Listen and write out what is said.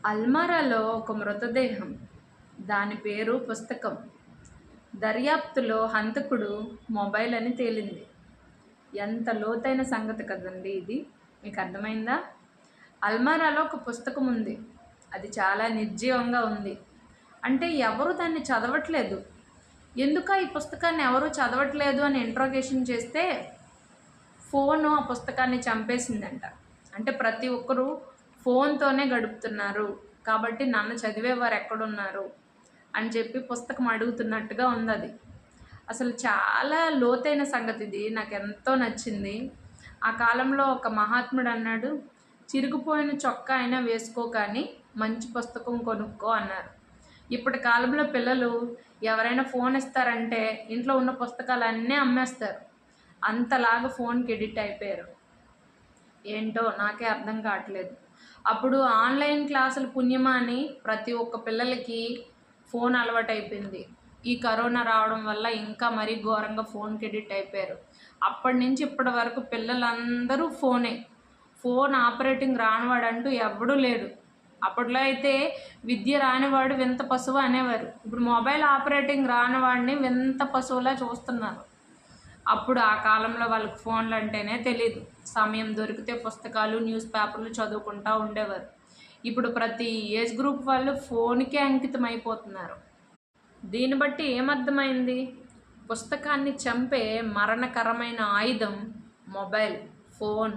అల్మారాలో ఒక మృతదేహం. దాని పేరు పుస్తకం. దర్యాప్తులో హంతకుడు మొబైల్ అని తేలింది. ఎంత లోతైన సంగతి కదండి ఇది. మీకు అర్థమైందా? అల్మారాలో ఒక పుస్తకం ఉంది. అది చాలా నిర్జీవంగా ఉంది. అంటే ఎవరు దాన్ని చదవట్లేదు. ఎందుక ఈ పుస్తకాన్ని ఎవరు చదవట్లేదు అని ఇంట్రోగేషన్ చేస్తే ఫోను ఆ పుస్తకాన్ని చంపేసిందంట. అంటే ప్రతి ఒక్కరూ ఫోన్తోనే గడుపుతున్నారు కాబట్టి నన్ను చదివేవారు ఎక్కడున్నారు అని చెప్పి పుస్తకం అడుగుతున్నట్టుగా ఉంది అది. అసలు చాలా లోతైన సంగతి ఇది. నాకు ఎంతో నచ్చింది. ఆ కాలంలో ఒక మహాత్ముడు అన్నాడు, చిరిగిపోయిన చొక్కా అయినా వేసుకో కానీ మంచి పుస్తకం కొనుక్కో అన్నారు. ఇప్పటి కాలంలో పిల్లలు ఎవరైనా ఫోన్ ఇస్తారంటే ఇంట్లో ఉన్న పుస్తకాలన్నీ అమ్మేస్తారు. అంతలాగా ఫోన్కి ఎడిక్ట్ అయిపోయారు. ఏంటో నాకే అర్థం కావట్లేదు. అప్పుడు ఆన్లైన్ క్లాసులు పుణ్యమా అని ప్రతి ఒక్క పిల్లలకి ఫోన్ అలవాటైపోయింది. ఈ కరోనా రావడం వల్ల ఇంకా మరీ ఘోరంగా ఫోన్కి ఎడిక్ట్ అయిపోయారు. అప్పటి నుంచి ఇప్పటి వరకు పిల్లలందరూ ఫోనే. ఫోన్ ఆపరేటింగ్ రానివాడంటూ ఎవడూ లేడు. అప్పట్లో అయితే విద్య రానివాడు వింత పశువు అనేవారు. ఇప్పుడు మొబైల్ ఆపరేటింగ్ రానివాడిని వింత పశువులా చూస్తున్నారు. అప్పుడు ఆ కాలంలో వాళ్ళకి ఫోన్లు అంటేనే తెలీదు. సమయం దొరికితే పుస్తకాలు, న్యూస్ పేపర్లు చదువుకుంటూ ఉండేవారు. ఇప్పుడు ప్రతి ఏజ్ గ్రూప్ వాళ్ళు ఫోన్కే అంకితం అయిపోతున్నారు. దీన్ని బట్టి ఏమర్థమైంది? పుస్తకాన్ని చంపే మరణకరమైన ఆయుధం మొబైల్, ఫోన్.